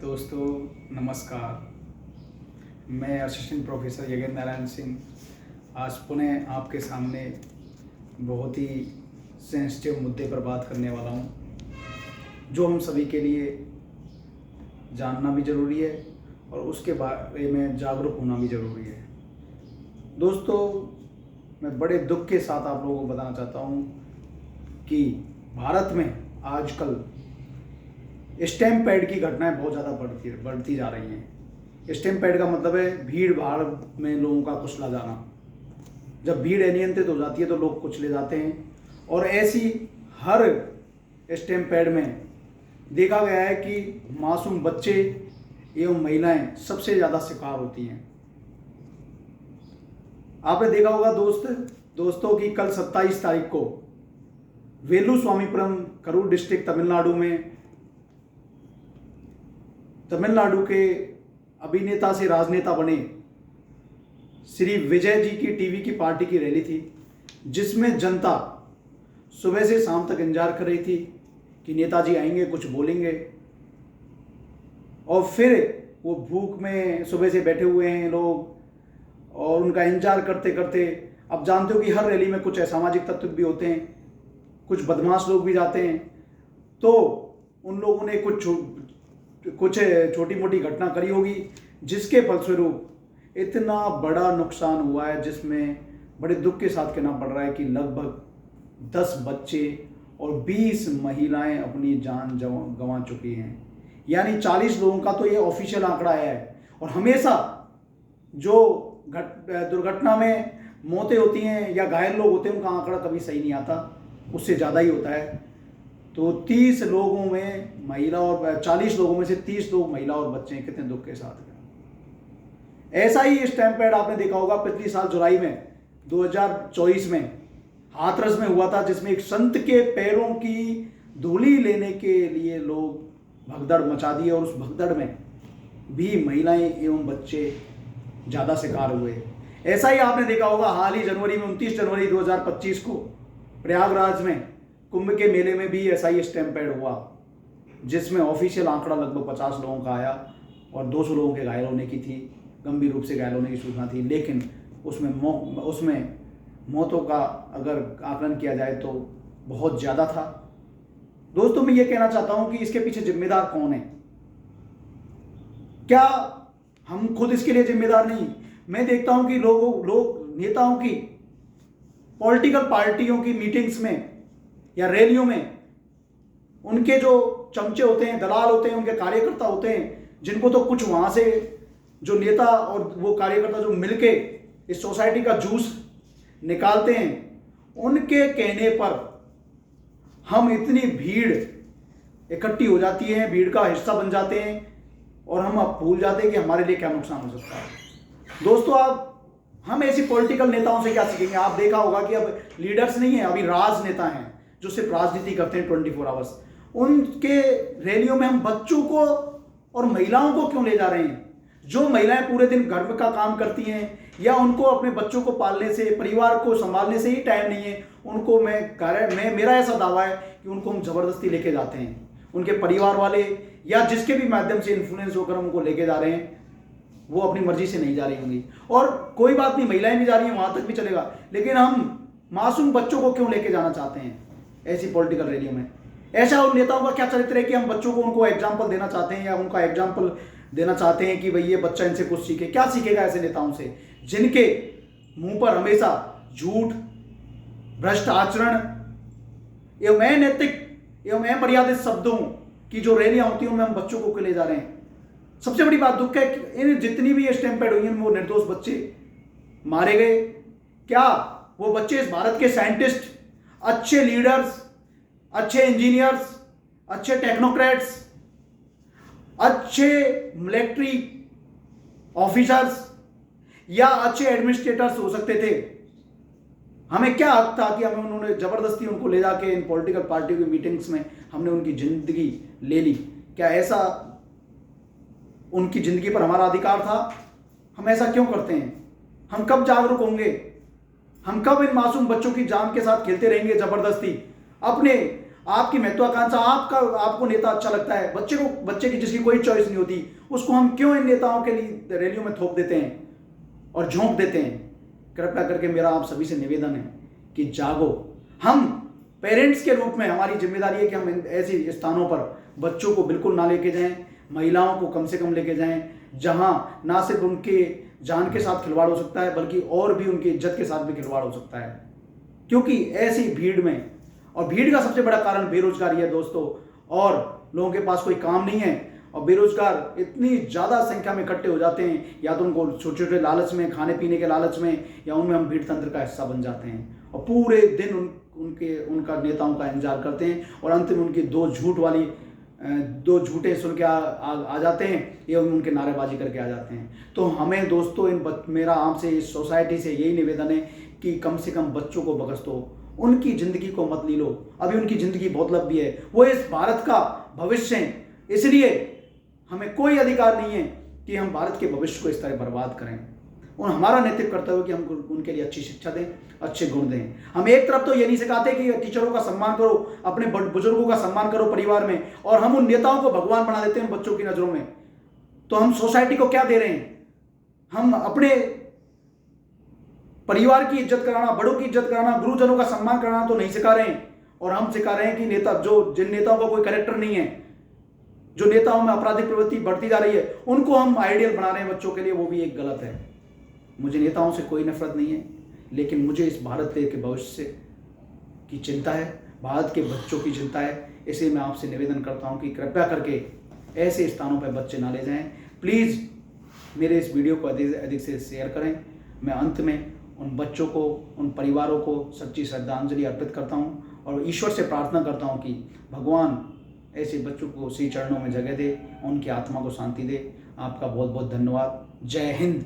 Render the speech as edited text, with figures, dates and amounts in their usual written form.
दोस्तों नमस्कार। मैं असिस्टेंट प्रोफेसर यज्ञेंद्र नारायण सिंह आज पुनः आपके सामने बहुत ही सेंसिटिव मुद्दे पर बात करने वाला हूं, जो हम सभी के लिए जानना भी ज़रूरी है और उसके बारे में जागरूक होना भी ज़रूरी है। दोस्तों, मैं बड़े दुख के साथ आप लोगों को बताना चाहता हूं कि भारत में आजकल स्टैम्प पैड की घटनाएं बहुत ज़्यादा बढ़ती जा रही हैं। स्टैम्प पैड का मतलब है भीड़ भाड़ में लोगों का कुचला जाना। जब भीड़ अनियंत्रित हो जाती है तो लोग कुचले जाते हैं, और ऐसी हर स्टैम्प पैड में देखा गया है कि मासूम बच्चे एवं महिलाएं सबसे ज़्यादा शिकार होती हैं। आपने देखा होगा दोस्तों कि कल 27 तारीख को वेलुस्वामीपुरम करूर डिस्ट्रिक्ट तमिलनाडु के अभिनेता से राजनेता बने श्री विजय जी की टीवी की पार्टी की रैली थी, जिसमें जनता सुबह से शाम तक इंतजार कर रही थी कि नेताजी आएंगे, कुछ बोलेंगे, और फिर वो भूख में सुबह से बैठे हुए हैं लोग और उनका इंतजार करते करते, अब जानते हो कि हर रैली में कुछ असामाजिक तत्व भी होते हैं, कुछ बदमाश लोग भी जाते हैं, तो उन लोगों ने कुछ छोटी मोटी घटना करी होगी, जिसके फलस्वरूप इतना बड़ा नुकसान हुआ है, जिसमें बड़े दुख के साथ कहना पड़ रहा है कि लगभग 10 बच्चे और 20 महिलाएं अपनी जान गंवा चुकी हैं। यानी 40 लोगों का तो ये ऑफिशियल आंकड़ा है, और हमेशा जो दुर्घटना में मौतें होती हैं या घायल लोग होते हैं उनका आंकड़ा कभी सही नहीं आता, उससे ज़्यादा ही होता है। तो 30 लोगों में महिला और 40 लोगों में से 30 लोग महिला और बच्चे हैं। कितने दुख के साथ। ऐसा ही स्टैम्प पैड आपने देखा होगा पिछले साल जुलाई में 2024 में हाथरस में हुआ था, जिसमें एक संत के पैरों की धूली लेने के लिए लोग भगदड़ मचा दी, और उस भगदड़ में भी महिलाएं एवं बच्चे ज़्यादा शिकार हुए। ऐसा ही आपने देखा होगा हाल ही जनवरी में 29 जनवरी 2025 को प्रयागराज में कुंभ के मेले में भी ऐसा ही स्टैम्प पैड हुआ, जिसमें ऑफिशियल आंकड़ा लगभग 50 लोगों का आया और 200 लोगों के घायल होने की थी, गंभीर रूप से घायल होने की सूचना थी। लेकिन उसमें मौतों का अगर आकलन किया जाए तो बहुत ज़्यादा था। दोस्तों, मैं ये कहना चाहता हूं कि इसके पीछे जिम्मेदार कौन है? क्या हम खुद इसके लिए जिम्मेदार नहीं? मैं देखता हूं कि लोग नेताओं की, पॉलिटिकल पार्टियों की मीटिंग्स में या रैलियों में उनके जो चमचे होते हैं, दलाल होते हैं, उनके कार्यकर्ता होते हैं, जिनको तो कुछ वहां से जो नेता और वो कार्यकर्ता जो मिलके इस सोसाइटी का जूस निकालते हैं, उनके कहने पर हम इतनी भीड़ इकट्ठी हो जाती है, भीड़ का हिस्सा बन जाते हैं, और हम अब भूल जाते हैं कि हमारे लिए क्या नुकसान हो सकता है। दोस्तों, हम ऐसी पॉलिटिकल नेताओं से क्या सीखेंगे? आप देखा होगा कि अब लीडर्स नहीं है, अभी राजनेता हैं जो सिर्फ राजनीति करते हैं 24 आवर्स। उनके रैलियों में हम बच्चों को और महिलाओं को क्यों ले जा रहे हैं? जो महिलाएं पूरे दिन घर का काम करती हैं, या उनको अपने बच्चों को पालने से, परिवार को संभालने से ही टाइम नहीं है, उनको मेरा ऐसा दावा है कि उनको हम जबरदस्ती लेके जाते हैं। उनके परिवार वाले या जिसके भी माध्यम से इन्फ्लुएंस होकर उनको लेके जा रहे हैं, वो अपनी मर्जी से नहीं जा रही होंगी। और कोई बात नहीं, महिलाएं भी जा रही हैं, वहां तक भी चलेगा, लेकिन हम मासूम बच्चों को क्यों लेके जाना चाहते हैं ऐसी पॉलिटिकल रैलियों में? ऐसा उन नेताओं का क्या चरित्र है कि हम बच्चों को उनको एग्जाम्पल देना चाहते हैं, या उनका एग्जाम्पल देना चाहते हैं कि भाई ये बच्चा इनसे कुछ सीखे? क्या सीखेगा ऐसे नेताओं से, जिनके मुंह पर हमेशा झूठ, भ्रष्ट आचरण एवं अनैतिक एवं अमर्यादित शब्दों की जो रैलियां होती हैं उनमें हम बच्चों को ले जा रहे हैं? सबसे बड़ी बात दुख है कि इन जितनी भी स्टैम्प पैड हुई हैं वो निर्दोष बच्चे मारे गए। क्या वो बच्चे इस भारत के साइंटिस्ट, अच्छे लीडर्स, अच्छे इंजीनियर्स, अच्छे टेक्नोक्रेट्स, अच्छे मिलिट्री ऑफिसर्स या अच्छे एडमिनिस्ट्रेटर्स हो सकते थे? हमें क्या हक था कि हमें उन्होंने जबरदस्ती उनको ले जाके इन पॉलिटिकल पार्टी की मीटिंग्स में हमने उनकी जिंदगी ले ली? क्या ऐसा उनकी जिंदगी पर हमारा अधिकार था? हम ऐसा क्यों करते हैं? हम कब जागरूक होंगे? हम कब इन मासूम बच्चों की जान के साथ खेलते रहेंगे जबरदस्ती? आपकी महत्वाकांक्षा, आपको नेता अच्छा लगता है, बच्चे की जिसकी कोई चॉइस नहीं होती, उसको हम क्यों इन नेताओं के लिए रैलियों में थोप देते हैं और झोंक देते हैं। कृपया करके मेरा आप सभी से निवेदन है कि जागो। हम पेरेंट्स के रूप में हमारी जिम्मेदारी है कि हम ऐसे स्थानों पर बच्चों को बिल्कुल ना लेके जाएं, महिलाओं को कम से कम लेके जाएं जहां ना सिर्फ उनके जान के साथ खिलवाड़ हो सकता है बल्कि और भी उनकी इज्जत के साथ भी खिलवाड़ हो सकता है। क्योंकि ऐसी भीड़ में, और भीड़ का सबसे बड़ा कारण बेरोजगारी है दोस्तों, और लोगों के पास कोई काम नहीं है और बेरोजगार इतनी ज़्यादा संख्या में इकट्ठे हो जाते हैं, या तो उनको छोटे छोटे लालच में, खाने पीने के लालच में, या उनमें हम भीड़ तंत्र का हिस्सा बन जाते हैं और पूरे दिन उनका नेताओं का इंतजार करते हैं और अंत में उनकी दो झूठे सुन के आ जाते हैं एवं उनके नारेबाजी करके आ जाते हैं। तो हमें दोस्तों मेरा आपसे इस सोसाइटी से यही निवेदन है कि कम से कम बच्चों को बख्श दो, उनकी जिंदगी को मत ली लो। अभी उनकी जिंदगी बहुत लंबी है, वो इस भारत का भविष्य है, इसलिए हमें कोई अधिकार नहीं है कि हम भारत के भविष्य को इस तरह बर्बाद करें। और हमारा नैतिक कर्तव्य कि हम उनके लिए अच्छी शिक्षा दें, अच्छे गुण दें। हम एक तरफ तो ये नहीं सिखाते कि टीचरों का सम्मान करो, अपने बुजुर्गों का सम्मान करो परिवार में, और हम उन नेताओं को भगवान बना देते हैं बच्चों की नजरों में। तो हम सोसाइटी को क्या दे रहे हैं? हम अपने परिवार की इज्जत कराना, बड़ों की इज्जत कराना, गुरुजनों का सम्मान कराना तो नहीं सिखा रहे हैं, और हम सिखा रहे हैं कि जिन नेताओं का कोई कैरेक्टर नहीं है, जो नेताओं में आपराधिक प्रवृत्ति बढ़ती जा रही है, उनको हम आइडियल बना रहे हैं बच्चों के लिए, वो भी एक गलत है। मुझे नेताओं से कोई नफरत नहीं है, लेकिन मुझे इस भारत के भविष्य की चिंता है, भारत के बच्चों की चिंता है। इसलिए मैं आपसे निवेदन करता हूं कि कृपया करके ऐसे स्थानों पर बच्चे ना ले जाएं। प्लीज़ मेरे इस वीडियो को अधिक से शेयर करें। मैं अंत में उन बच्चों को, उन परिवारों को सच्ची श्रद्धांजलि अर्पित करता हूं और ईश्वर से प्रार्थना करता हूं कि भगवान ऐसे बच्चों को श्री चरणों में जगह दे, उनकी आत्मा को शांति दे। आपका बहुत बहुत धन्यवाद। जय हिंद।